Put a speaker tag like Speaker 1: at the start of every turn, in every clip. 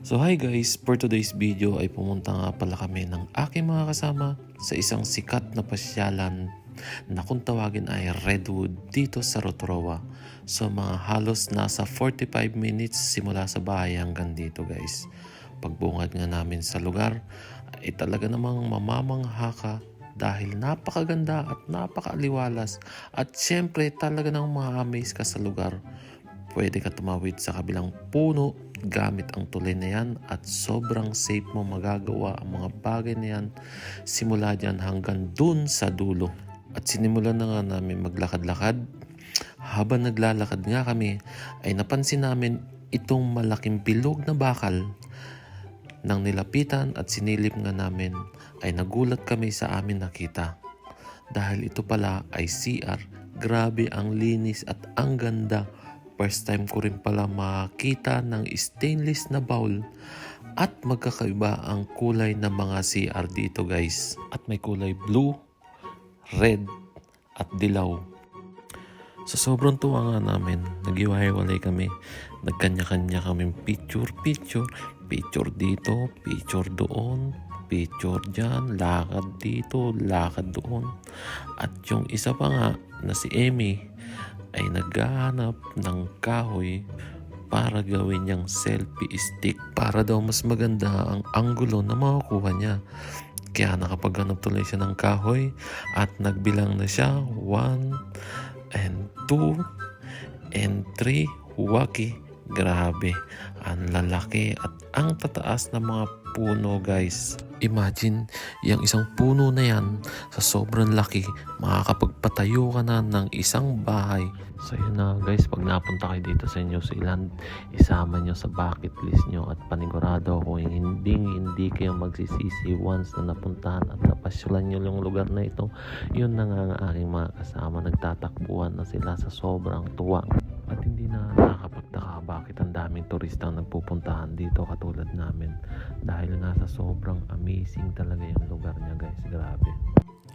Speaker 1: So hi guys, for today's video ay pumunta nga pala kami ng aking mga kasama sa isang sikat na pasyalan na kung tawagin ay Redwood dito sa Rotorua. So mga halos nasa 45 minutes simula sa bahay hanggang dito guys. Pagbungad nga namin sa lugar ay talaga namang mamamangha ka dahil napakaganda at napakaaliwalas at syempre talaga nang ma-amaze ka sa lugar. Pwede ka tumawid sa kabilang puno gamit ang tulay na yan at sobrang safe mo magagawa ang mga bagay na yan simula dyan hanggang dun sa dulo. At sinimulan na nga namin maglakad-lakad. Habang naglalakad nga kami ay napansin namin itong malaking bilog na bakal. Nang nilapitan at sinilip nga namin ay nagulat kami sa amin nakita. Dahil ito pala ay CR. Grabe ang linis at ang ganda. First time ko rin pala makita ng stainless na bowl at magkakaiba ang kulay ng mga CR dito guys. At may kulay blue, red at dilaw. Sa sobrang tuwa nga namin, nag-iwalay kami. Nagkanya-kanya kaming picture dito, picture doon, picture dyan, lakad dito, lakad doon. At yung isa pa nga na si Amy ay naghahanap ng kahoy para gawin niyang selfie stick para daw mas maganda ang anggulo na makukuha niya. Kaya nakapaghanap tuloy siya ng kahoy at nagbilang na siya 1 and 2 and 3 waki. Grabe, ang lalaki at ang tataas ng mga puno guys. Imagine, yung isang puno na yan, sa sobrang laki, makakapagpatayo ka na ng isang bahay. So yun na guys, pag napunta kayo dito sa New Zealand, isama nyo sa bucket list nyo at panigurado kung hindi kayo magsisisi once na napuntahan at napasyalan nyo yung lugar na ito. Yun na nga ang aking mga kasama, nagtatakbuhan na sila sa sobrang tuwa. At hindi na nakakapagtaka bakit ang daming turistang nagpupuntahan dito katulad namin. Dahil nga sa sobrang amazing talaga yung lugar niya guys. Grabe.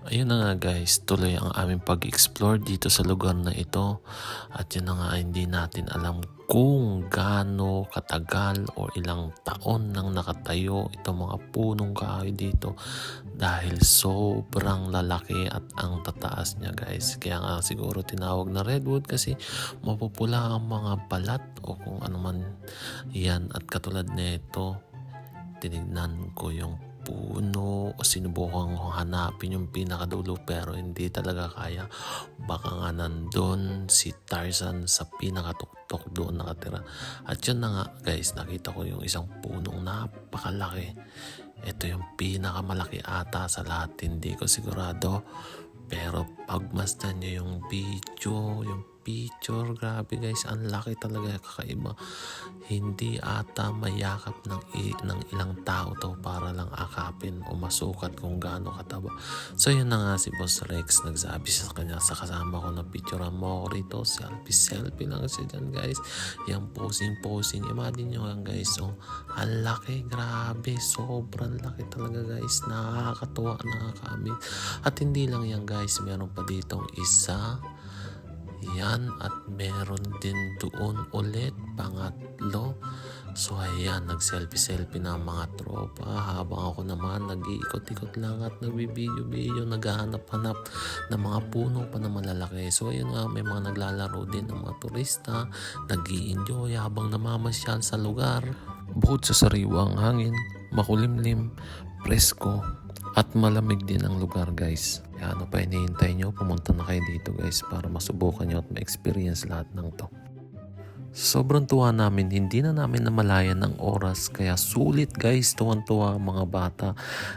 Speaker 1: Ayun na nga guys, tuloy ang aming pag-explore dito sa lugar na ito. At yun na nga, hindi natin alam kung gaano katagal o ilang taon nang nakatayo itong mga punong kahoy dito. Dahil sobrang lalaki at ang tataas niya guys. Kaya nga siguro tinawag na Redwood kasi mapupula ang mga balat o kung ano man yan. At katulad nito, tinignan ko yung puno o sinubukan ko hanapin yung pinakadulo pero hindi talaga kaya. Baka nga nandun si Tarzan sa pinakatuktok doon nakatira. At yun na nga guys, nakita ko yung isang punong napakalaki. Ito yung pinakamalaki ata sa lahat, hindi ko sigurado. Pero pagmasdan nyo yung video, yung picture, grabe guys, ang laki talaga, kakaiba. Hindi ata mayakap ng ilang tao to para lang akapin o masukat kung gaano kataba. So yun na nga si Boss Rex, nagsabi sa kanya sa kasama ko na picturean mo ako rito, selfie lang siya dyan guys. Yung posing, imagine nyo yan guys, so ang laki, grabe, sobrang laki talaga guys, nakakatuwa, nakaka-amaze. At hindi lang yan guys, meron pa ditong isa. Yan, at meron din doon ulit, pangatlo. So ayan, nag-selfie na mga tropa habang ako naman nag-iikot-ikot lang at nagbibideo, naghahanap-hanap ng mga puno pa na malalaki. So ayun nga, may mga naglalaro din ng mga turista, nag-i-enjoy habang namamasyal sa lugar. Bukod sa sariwang hangin, makulimlim, presko, at malamig din ang lugar guys. Kaya ano pa hinihintay nyo? Pumunta na kayo dito guys para masubukan nyo at ma-experience lahat ng to. Sobrang tuwa namin, hindi na namin namalayan ng oras. Kaya sulit guys, tuwan-tuwa ang mga bata.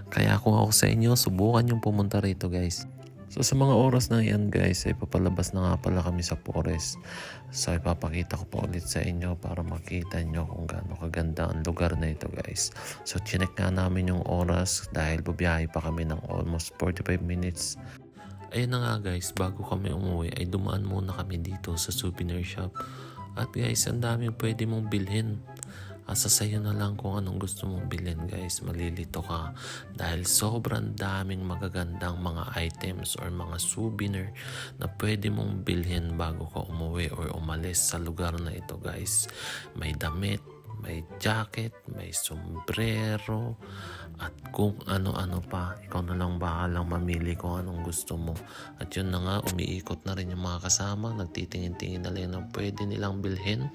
Speaker 1: Kaya kung ako sa inyo, subukan yung pumunta rito guys. So sa mga oras na yan guys, ay papalabas na nga pala kami sa forest. So ipapakita ko pa ulit sa inyo para makita nyo kung gaano kaganda ang lugar na ito guys. So chinek nga namin yung oras dahil bubiyahe pa kami ng almost 45 minutes. Ayun na nga guys, bago kami umuwi ay dumaan muna kami dito sa souvenir shop. At guys, ang daming pwede mong bilhin. Asa sa'yo na lang kung anong gusto mong bilhin guys, malilito ka dahil sobrang daming magagandang mga items or mga souvenir na pwede mong bilhin bago ka umuwi or umalis sa lugar na ito guys. May damit, may jacket, may sombrero, at kung ano-ano pa. Ikaw na lang bahalang mamili kung anong gusto mo. At yun na nga, umiikot na rin yung mga kasama, nagtitingin-tingin na lang ng pwede nilang bilhin.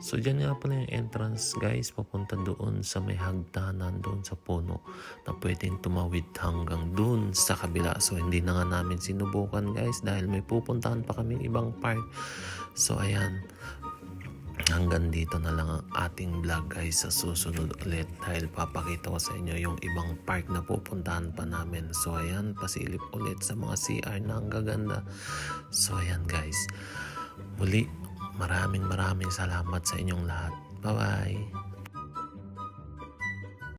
Speaker 1: So dyan nga pala yung entrance guys, papunta doon sa may hagdanan doon sa puno na pwedeng tumawid hanggang doon sa kabila. So hindi na nga namin sinubukan guys dahil may pupuntahan pa kami ibang park. So ayan, hanggang dito na lang ang ating vlog guys. Sa susunod ulit dahil papakita ko sa inyo yung ibang park na pupuntahan pa namin. So ayan, pasilip ulit sa mga CR na ang gaganda. So ayan guys, muli maraming salamat sa inyong lahat. Bye bye.